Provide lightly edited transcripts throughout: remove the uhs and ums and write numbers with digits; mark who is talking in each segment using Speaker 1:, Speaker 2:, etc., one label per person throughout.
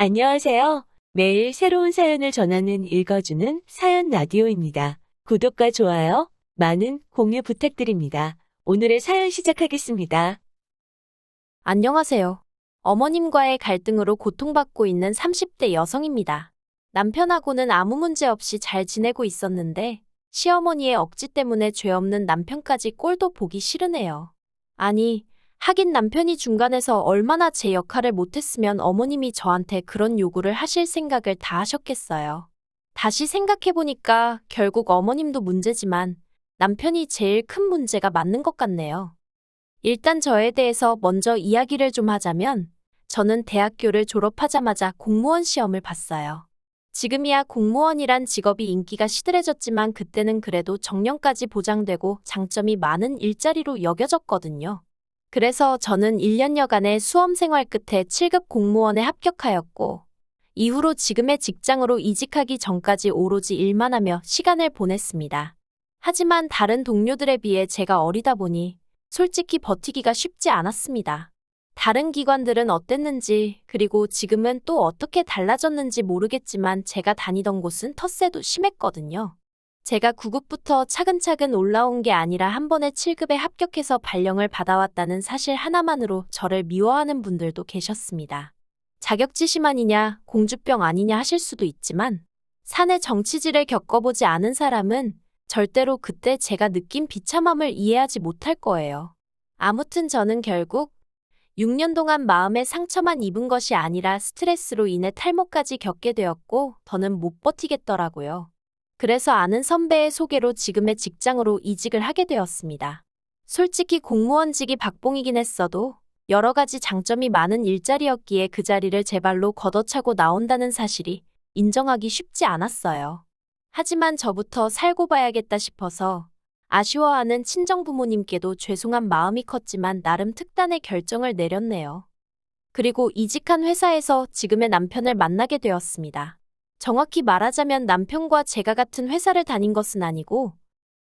Speaker 1: 안녕하세요. 매일 새로운 사연을 전하는 읽어주는 사연 라디오입니다. 구독과 좋아요, 많은 공유 부탁드립니다. 오늘의 사연 시작하겠습니다.
Speaker 2: 안녕하세요. 어머님과의 갈등으로 고통받고 있는 30대 여성입니다. 남편하고는 아무 문제 없이 잘 지내고 있었는데 시어머니의 억지 때문에 죄 없는 남편까지 꼴도 보기 싫으네요. 아니, 하긴 남편이 중간에서 얼마나 제 역할을 못했으면 어머님이 저한테 그런 요구를 하실 생각을 다 하셨겠어요. 다시 생각해보니까 결국 어머님도 문제지만 남편이 제일 큰 문제가 맞는 것 같네요. 일단 저에 대해서 먼저 이야기를 좀 하자면, 저는 대학교를 졸업하자마자 공무원 시험을 봤어요. 지금이야 공무원이란 직업이 인기가 시들해졌지만 그때는 그래도 정년까지 보장되고 장점이 많은 일자리로 여겨졌거든요. 그래서 저는 1년여간의 수험 생활 끝에 7급 공무원에 합격하였고, 이후로 지금의 직장으로 이직하기 전까지 오로지 일만 하며 시간을 보냈습니다. 하지만 다른 동료들에 비해 제가 어리다 보니 솔직히 버티기가 쉽지 않았습니다. 다른 기관들은 어땠는지, 그리고 지금은 또 어떻게 달라졌는지 모르겠지만 제가 다니던 곳은 텃세도 심했거든요. 제가 9급부터 차근차근 올라온 게 아니라 한 번에 7급에 합격해서 발령을 받아왔다는 사실 하나만으로 저를 미워하는 분들도 계셨습니다. 자격지심아니냐, 공주병 아니냐 하실 수도 있지만 사내 정치질을 겪어보지 않은 사람은 절대로 그때 제가 느낀 비참함을 이해하지 못할 거예요. 아무튼 저는 결국 6년 동안 마음의 상처만 입은 것이 아니라 스트레스로 인해 탈모까지 겪게 되었고 더는 못 버티겠더라고요. 그래서 아는 선배의 소개로 지금의 직장으로 이직을 하게 되었습니다. 솔직히 공무원직이 박봉이긴 했어도 여러 가지 장점이 많은 일자리였기에 그 자리를 제 발로 걷어차고 나온다는 사실이 인정하기 쉽지 않았어요. 하지만 저부터 살고 봐야겠다 싶어서 아쉬워하는 친정부모님께도 죄송한 마음이 컸지만 나름 특단의 결정을 내렸네요. 그리고 이직한 회사에서 지금의 남편을 만나게 되었습니다. 정확히 말하자면 남편과 제가 같은 회사를 다닌 것은 아니고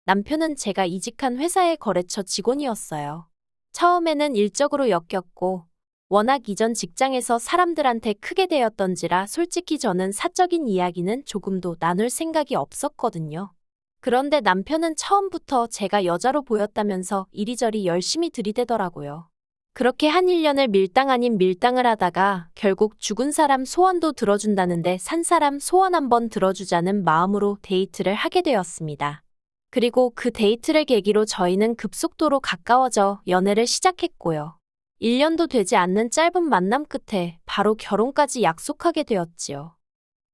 Speaker 2: 남편은 제가 이직한 회사의 거래처 직원이었어요. 처음에는 일적으로 엮였고 워낙 이전 직장에서 사람들한테 크게 대었던지라 솔직히 저는 사적인 이야기는 조금도 나눌 생각이 없었거든요. 그런데 남편은 처음부터 제가 여자로 보였다면서 이리저리 열심히 들이대더라고요. 그렇게 한 1년을 밀당 아닌 밀당을 하다가 결국 죽은 사람 소원도 들어준다는데 산 사람 소원 한번 들어주자는 마음으로 데이트를 하게 되었습니다. 그리고 그 데이트를 계기로 저희는 급속도로 가까워져 연애를 시작했고요. 1년도 되지 않는 짧은 만남 끝에 바로 결혼까지 약속하게 되었지요.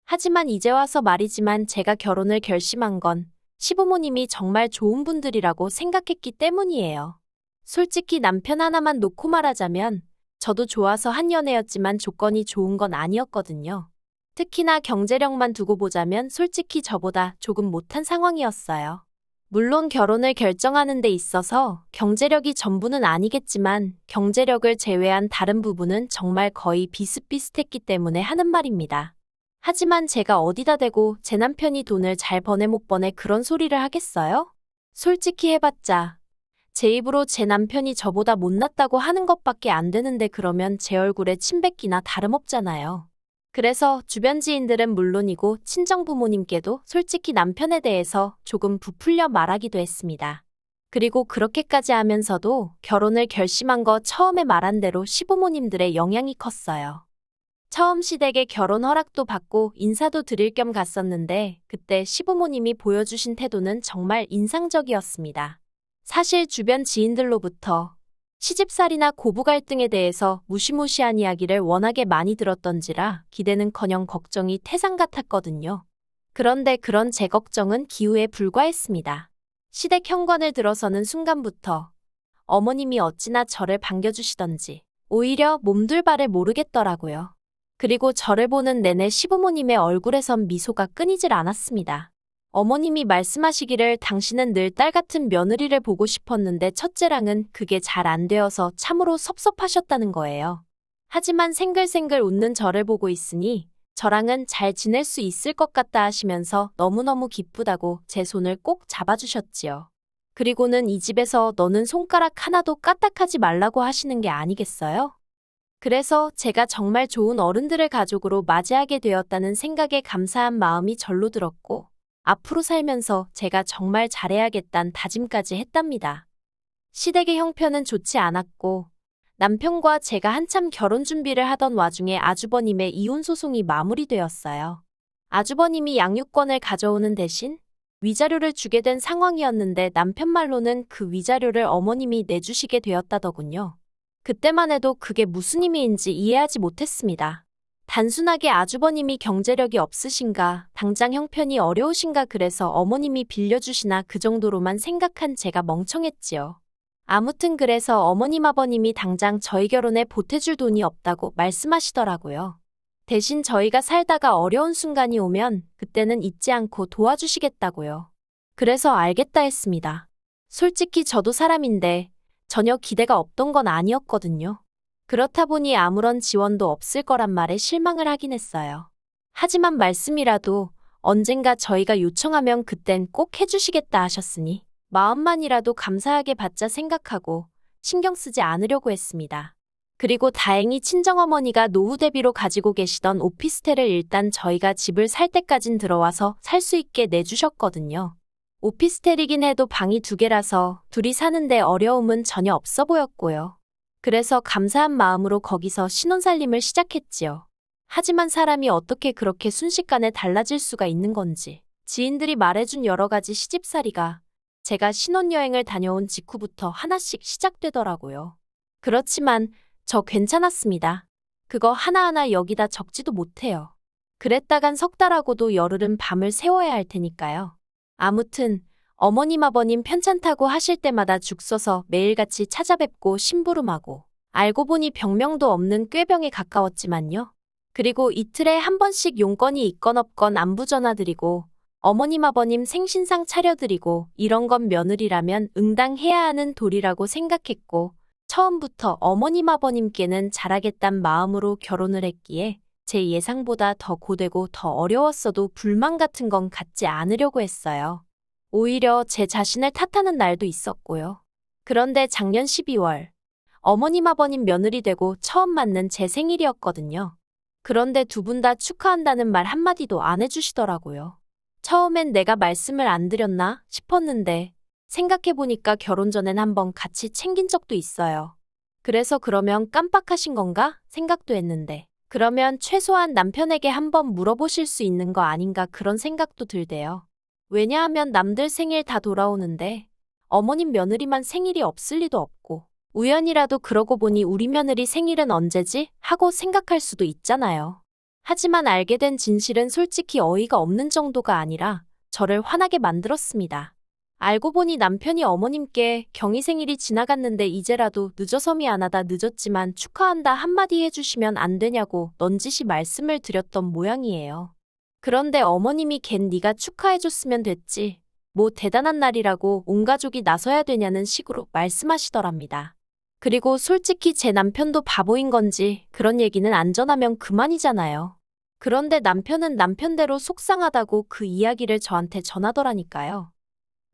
Speaker 2: 하지만 이제 와서 말이지만 제가 결혼을 결심한 건 시부모님이 정말 좋은 분들이라고 생각했기 때문이에요. 솔직히 남편 하나만 놓고 말하자면 저도 좋아서 한 연애였지만 조건이 좋은 건 아니었거든요. 특히나 경제력만 두고 보자면 솔직히 저보다 조금 못한 상황이었어요. 물론 결혼을 결정하는 데 있어서 경제력이 전부는 아니겠지만 경제력을 제외한 다른 부분은 정말 거의 비슷비슷했기 때문에 하는 말입니다. 하지만 제가 어디다 대고 제 남편이 돈을 잘 버네 못 버네 그런 소리를 하겠어요? 솔직히 해봤자 제 입으로 제 남편이 저보다 못났다고 하는 것밖에 안 되는데 그러면 제 얼굴에 침 뱉기나 다름없잖아요. 그래서 주변 지인들은 물론이고 친정부모님께도 솔직히 남편에 대해서 조금 부풀려 말하기도 했습니다. 그리고 그렇게까지 하면서도 결혼을 결심한 거 처음에 말한 대로 시부모님들의 영향이 컸어요. 처음 시댁에 결혼 허락도 받고 인사도 드릴 겸 갔었는데 그때 시부모님이 보여주신 태도는 정말 인상적이었습니다. 사실 주변 지인들로부터 시집살이나 고부 갈등에 대해서 무시무시한 이야기를 워낙에 많이 들었던지라 기대는커녕 걱정이 태산 같았거든요. 그런데 그런 제 걱정은 기우에 불과했습니다. 시댁 현관을 들어서는 순간부터 어머님이 어찌나 저를 반겨주시던지 오히려 몸둘 바를 모르겠더라고요. 그리고 저를 보는 내내 시부모님의 얼굴에선 미소가 끊이질 않았습니다. 어머님이 말씀하시기를 당신은 늘 딸 같은 며느리를 보고 싶었는데 첫째랑은 그게 잘 안 되어서 참으로 섭섭하셨다는 거예요. 하지만 생글생글 웃는 저를 보고 있으니 저랑은 잘 지낼 수 있을 것 같다 하시면서 너무너무 기쁘다고 제 손을 꼭 잡아주셨지요. 그리고는 이 집에서 너는 손가락 하나도 까딱하지 말라고 하시는 게 아니겠어요? 그래서 제가 정말 좋은 어른들을 가족으로 맞이하게 되었다는 생각에 감사한 마음이 절로 들었고, 앞으로 살면서 제가 정말 잘해야겠다는 다짐까지 했답니다. 시댁의 형편은 좋지 않았고, 남편과 제가 한참 결혼 준비를 하던 와중에 아주버님의 이혼 소송이 마무리되었어요. 아주버님이 양육권을 가져오는 대신 위자료를 주게 된 상황이었는데 남편 말로는 그 위자료를 어머님이 내주시게 되었다더군요. 그때만 해도 그게 무슨 의미인지 이해하지 못했습니다. 단순하게 아주버님이 경제력이 없으신가, 당장 형편이 어려우신가 그래서 어머님이 빌려주시나 그 정도로만 생각한 제가 멍청했지요. 아무튼 그래서 어머님 아버님이 당장 저희 결혼에 보태줄 돈이 없다고 말씀하시더라고요. 대신 저희가 살다가 어려운 순간이 오면 그때는 잊지 않고 도와주시겠다고요. 그래서 알겠다 했습니다. 솔직히 저도 사람인데 전혀 기대가 없던 건 아니었거든요. 그렇다 보니 아무런 지원도 없을 거란 말에 실망을 하긴 했어요. 하지만 말씀이라도 언젠가 저희가 요청하면 그땐 꼭 해주시겠다 하셨으니 마음만이라도 감사하게 받자 생각하고 신경 쓰지 않으려고 했습니다. 그리고 다행히 친정어머니가 노후 대비로 가지고 계시던 오피스텔을 일단 저희가 집을 살 때까진 들어와서 살 수 있게 내주셨거든요. 오피스텔이긴 해도 방이 2개라서 둘이 사는데 어려움은 전혀 없어 보였고요. 그래서 감사한 마음으로 거기서 신혼살림을 시작했지요. 하지만 사람이 어떻게 그렇게 순식간에 달라질 수가 있는 건지 지인들이 말해준 여러 가지 시집살이가 제가 신혼여행을 다녀온 직후부터 하나씩 시작되더라고요. 그렇지만 저 괜찮았습니다. 그거 하나하나 여기다 적지도 못해요. 그랬다간 석 달하고도 열흘은 밤을 새워야 할 테니까요. 아무튼 어머님 아버님 편찮다고 하실 때마다 죽 써서 매일같이 찾아뵙고 심부름하고 알고 보니 병명도 없는 꾀병에 가까웠지만요. 그리고 이틀에 한 번씩 용건이 있건 없건 안부 전화드리고 어머님 아버님 생신상 차려드리고 이런 건 며느리라면 응당해야 하는 도리라고 생각했고 처음부터 어머님 아버님께는 잘하겠단 마음으로 결혼을 했기에 제 예상보다 더 고되고 더 어려웠어도 불만 같은 건 갖지 않으려고 했어요. 오히려 제 자신을 탓하는 날도 있었고요. 그런데 작년 12월 어머님 아버님 며느리 되고 처음 맞는 제 생일이었거든요. 그런데 두 분 다 축하한다는 말 한마디도 안 해주시더라고요. 처음엔 내가 말씀을 안 드렸나 싶었는데 생각해보니까 결혼 전엔 한번 같이 챙긴 적도 있어요. 그래서 그러면 깜빡하신 건가 생각도 했는데 그러면 최소한 남편에게 한번 물어보실 수 있는 거 아닌가 그런 생각도 들대요. 왜냐하면 남들 생일 다 돌아오는데 어머님 며느리만 생일이 없을 리도 없고 우연이라도 그러고 보니 우리 며느리 생일은 언제지? 하고 생각할 수도 있잖아요. 하지만 알게 된 진실은 솔직히 어이가 없는 정도가 아니라 저를 화나게 만들었습니다. 알고 보니 남편이 어머님께 경희 생일이 지나갔는데 이제라도 늦어서 미안하다 늦었지만 축하한다 한마디 해주시면 안 되냐고 넌지시 말씀을 드렸던 모양이에요. 그런데 어머님이 걘 네가 축하해줬으면 됐지. 뭐 대단한 날이라고 온 가족이 나서야 되냐는 식으로 말씀하시더랍니다. 그리고 솔직히 제 남편도 바보인 건지 그런 얘기는 안 전하면 그만이잖아요. 그런데 남편은 남편대로 속상하다고 그 이야기를 저한테 전하더라니까요.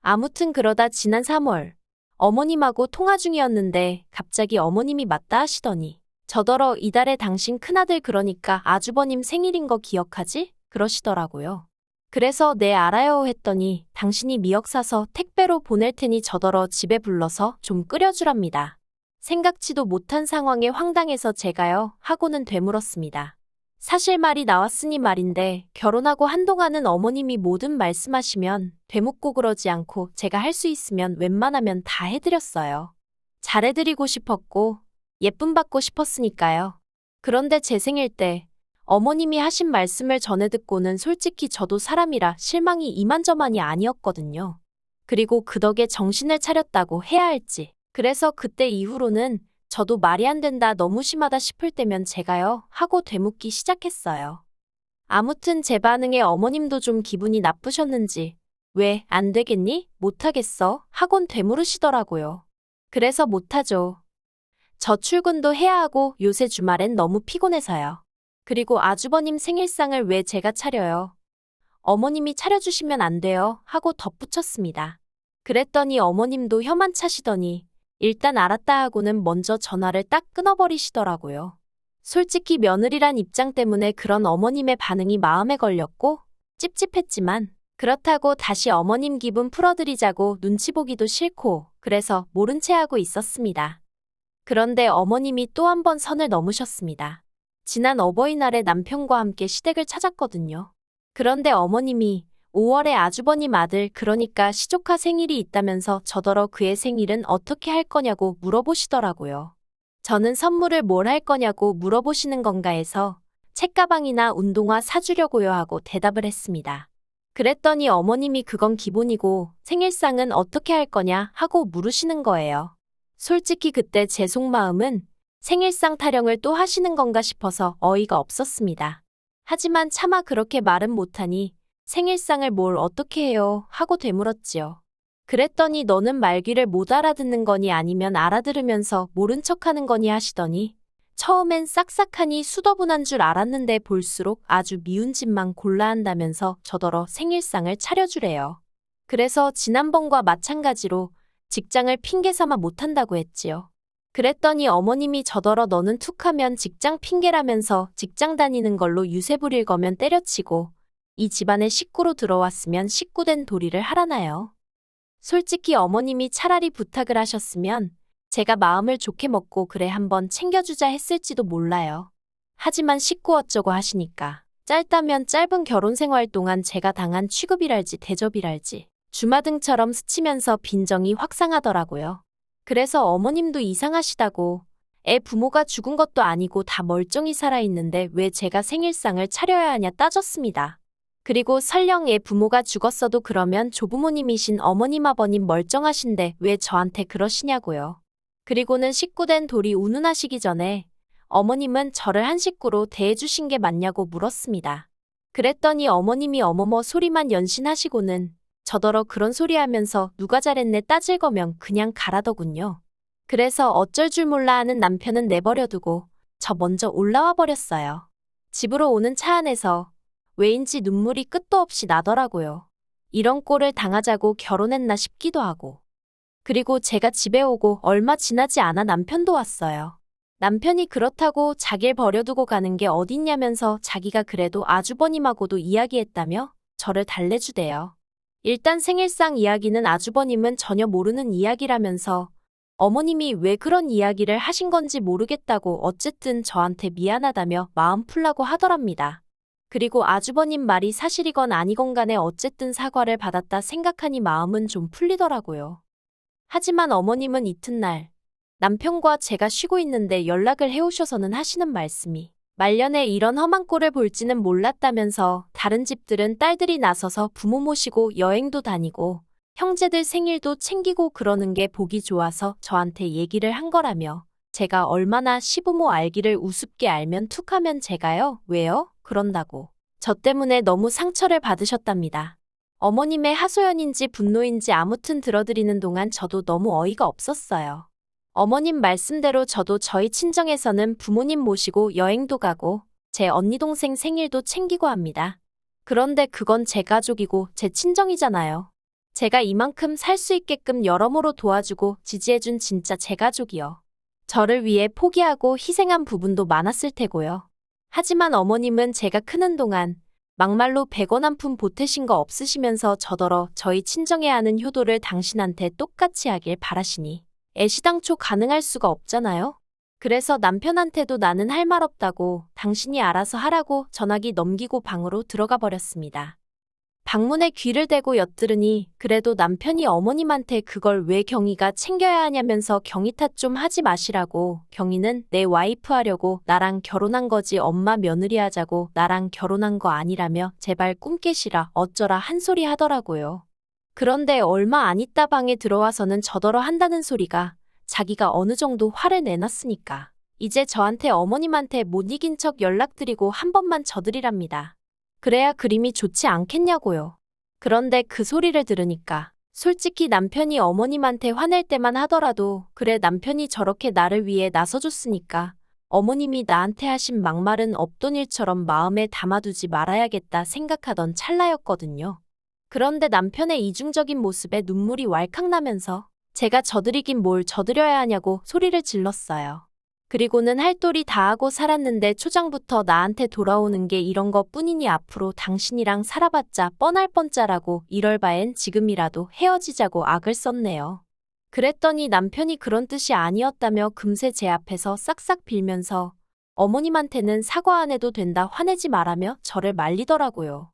Speaker 2: 아무튼 그러다 지난 3월 어머님하고 통화 중이었는데 갑자기 어머님이 맞다 하시더니 저더러 이달에 당신 큰아들 그러니까 아주버님 생일인 거 기억하지? 그러시더라고요. 그래서 네 알아요 했더니 당신이 미역 사서 택배로 보낼 테니 저더러 집에 불러서 좀 끓여주랍니다. 생각지도 못한 상황에 황당해서 제가요 하고는 되물었습니다. 사실 말이 나왔으니 말인데 결혼하고 한동안은 어머님이 뭐든 말씀하시면 되묻고 그러지 않고 제가 할 수 있으면 웬만하면 다 해드렸어요. 잘해드리고 싶었고 예쁨 받고 싶었으니까요. 그런데 제 생일 때 어머님이 하신 말씀을 전해 듣고는 솔직히 저도 사람이라 실망이 이만저만이 아니었거든요. 그리고 그 덕에 정신을 차렸다고 해야 할지. 그래서 그때 이후로는 저도 말이 안 된다 너무 심하다 싶을 때면 제가요 하고 되묻기 시작했어요. 아무튼 제 반응에 어머님도 좀 기분이 나쁘셨는지 왜 안 되겠니? 못하겠어? 하곤 되물으시더라고요. 그래서 못하죠. 저 출근도 해야 하고 요새 주말엔 너무 피곤해서요. 그리고 아주버님 생일상을 왜 제가 차려요? 어머님이 차려주시면 안 돼요 하고 덧붙였습니다. 그랬더니 어머님도 혀만 차시더니 일단 알았다 하고는 먼저 전화를 딱 끊어버리시더라고요. 솔직히 며느리란 입장 때문에 그런 어머님의 반응이 마음에 걸렸고 찝찝했지만 그렇다고 다시 어머님 기분 풀어드리자고 눈치 보기도 싫고 그래서 모른 채 하고 있었습니다. 그런데 어머님이 또 한 번 선을 넘으셨습니다. 지난 어버이날에 남편과 함께 시댁을 찾았거든요. 그런데 어머님이 5월에 아주버님 아들 그러니까 시조카 생일이 있다면서 저더러 그의 생일은 어떻게 할 거냐고 물어보시더라고요. 저는 선물을 뭘 할 거냐고 물어보시는 건가 해서 책가방이나 운동화 사주려고요 하고 대답을 했습니다. 그랬더니 어머님이 그건 기본이고 생일상은 어떻게 할 거냐 하고 물으시는 거예요. 솔직히 그때 제 속마음은 생일상 타령을 또 하시는 건가 싶어서 어이가 없었습니다. 하지만 차마 그렇게 말은 못하니 생일상을 뭘 어떻게 해요 하고 되물었지요. 그랬더니 너는 말귀를 못 알아듣는 거니 아니면 알아들으면서 모른 척하는 거니 하시더니 처음엔 싹싹하니 수더분한 줄 알았는데 볼수록 아주 미운 짓만 골라 한다면서 저더러 생일상을 차려주래요. 그래서 지난번과 마찬가지로 직장을 핑계 삼아 못한다고 했지요. 그랬더니 어머님이 저더러 너는 툭하면 직장 핑계라면서 직장 다니는 걸로 유세 부릴 거면 때려치고 이 집안에 식구로 들어왔으면 식구된 도리를 하라나요. 솔직히 어머님이 차라리 부탁을 하셨으면 제가 마음을 좋게 먹고 그래 한번 챙겨주자 했을지도 몰라요. 하지만 식구 어쩌고 하시니까 짧다면 짧은 결혼 생활 동안 제가 당한 취급이랄지 대접이랄지 주마등처럼 스치면서 빈정이 확상하더라고요. 그래서 어머님도 이상하시다고 애 부모가 죽은 것도 아니고 다 멀쩡히 살아있는데 왜 제가 생일상을 차려야 하냐 따졌습니다. 그리고 설령 애 부모가 죽었어도 그러면 조부모님이신 어머님 아버님 멀쩡하신데 왜 저한테 그러시냐고요. 그리고는 식구된 돌이 운운하시기 전에 어머님은 저를 한 식구로 대해주신 게 맞냐고 물었습니다. 그랬더니 어머님이 어머머 소리만 연신하시고는 저더러 그런 소리 하면서 누가 잘했네 따질 거면 그냥 가라더군요. 그래서 어쩔 줄 몰라 하는 남편은 내버려두고 저 먼저 올라와 버렸어요. 집으로 오는 차 안에서 왜인지 눈물이 끝도 없이 나더라고요. 이런 꼴을 당하자고 결혼했나 싶기도 하고. 그리고 제가 집에 오고 얼마 지나지 않아 남편도 왔어요. 남편이 그렇다고 자기를 버려두고 가는 게 어딨냐면서 자기가 그래도 아주버님하고도 이야기했다며 저를 달래주대요. 일단 생일상 이야기는 아주버님은 전혀 모르는 이야기라면서 어머님이 왜 그런 이야기를 하신 건지 모르겠다고 어쨌든 저한테 미안하다며 마음 풀라고 하더랍니다. 그리고 아주버님 말이 사실이건 아니건 간에 어쨌든 사과를 받았다 생각하니 마음은 좀 풀리더라고요. 하지만 어머님은 이튿날 남편과 제가 쉬고 있는데 연락을 해오셔서는 하시는 말씀이 말년에 이런 험한 꼴을 볼지는 몰랐다면서 다른 집들은 딸들이 나서서 부모 모시고 여행도 다니고 형제들 생일도 챙기고 그러는 게 보기 좋아서 저한테 얘기를 한 거라며 제가 얼마나 시부모 알기를 우습게 알면 툭하면 제가요? 왜요? 그런다고 저 때문에 너무 상처를 받으셨답니다. 어머님의 하소연인지 분노인지 아무튼 들어드리는 동안 저도 너무 어이가 없었어요. 어머님 말씀대로 저도 저희 친정에서는 부모님 모시고 여행도 가고 제 언니 동생 생일도 챙기고 합니다. 그런데 그건 제 가족이고 제 친정이잖아요. 제가 이만큼 살 수 있게끔 여러모로 도와주고 지지해준 진짜 제 가족이요. 저를 위해 포기하고 희생한 부분도 많았을 테고요. 하지만 어머님은 제가 크는 동안 막말로 100원 한 푼 보태신 거 없으시면서 저더러 저희 친정에 하는 효도를 당신한테 똑같이 하길 바라시니 애시당초 가능할 수가 없잖아요. 그래서 남편한테도 나는 할 말 없다고 당신이 알아서 하라고 전화기 넘기고 방으로 들어가 버렸습니다. 방문에 귀를 대고 엿들으니 그래도 남편이 어머님한테 그걸 왜 경희가 챙겨야 하냐면서 경희 탓 좀 하지 마시라고 경희는 내 와이프 하려고 나랑 결혼한 거지 엄마 며느리 하자고 나랑 결혼한 거 아니라며 제발 꿈 깨시라 어쩌라 한 소리 하더라고요. 그런데 얼마 안 있다 방에 들어와서는 저더러 한다는 소리가 자기가 어느 정도 화를 내놨으니까 이제 저한테 어머님한테 못 이긴 척 연락드리고 한 번만 져드리랍니다. 그래야 그림이 좋지 않겠냐고요. 그런데 그 소리를 들으니까 솔직히 남편이 어머님한테 화낼 때만 하더라도 그래 남편이 저렇게 나를 위해 나서줬으니까 어머님이 나한테 하신 막말은 없던 일처럼 마음에 담아두지 말아야겠다 생각하던 찰나였거든요. 그런데 남편의 이중적인 모습에 눈물이 왈칵 나면서 제가 져드리긴 뭘 져드려야 하냐고 소리를 질렀어요. 그리고는 할 도리 다 하고 살았는데 초장부터 나한테 돌아오는 게 이런 것 뿐이니 앞으로 당신이랑 살아봤자 뻔할 뻔짜라고 이럴 바엔 지금이라도 헤어지자고 악을 썼네요. 그랬더니 남편이 그런 뜻이 아니었다며 금세 제 앞에서 싹싹 빌면서 어머님한테는 사과 안 해도 된다 화내지 말라며 저를 말리더라고요.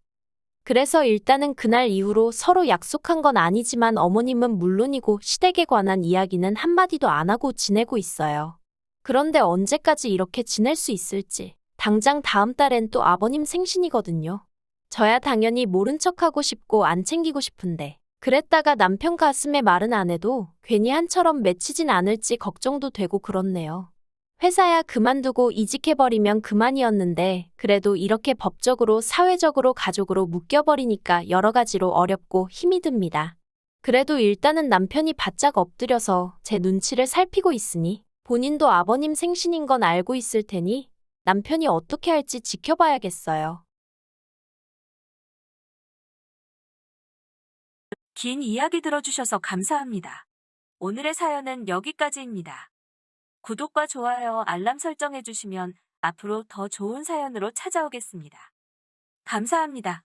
Speaker 2: 그래서 일단은 그날 이후로 서로 약속한 건 아니지만 어머님은 물론이고 시댁에 관한 이야기는 한마디도 안 하고 지내고 있어요. 그런데 언제까지 이렇게 지낼 수 있을지. 당장 다음 달엔 또 아버님 생신이거든요. 저야 당연히 모른 척하고 싶고 안 챙기고 싶은데. 그랬다가 남편 가슴에 말은 안 해도 괜히 한처럼 맺히진 않을지 걱정도 되고 그렇네요. 회사야 그만두고 이직해버리면 그만이었는데 그래도 이렇게 법적으로 사회적으로 가족으로 묶여버리니까 여러 가지로 어렵고 힘이 듭니다. 그래도 일단은 남편이 바짝 엎드려서 제 눈치를 살피고 있으니 본인도 아버님 생신인 건 알고 있을 테니 남편이 어떻게 할지 지켜봐야겠어요.
Speaker 1: 긴 이야기 들어주셔서 감사합니다. 오늘의 사연은 여기까지입니다. 구독과 좋아요, 알람 설정해주시면 앞으로 더 좋은 사연으로 찾아오겠습니다. 감사합니다.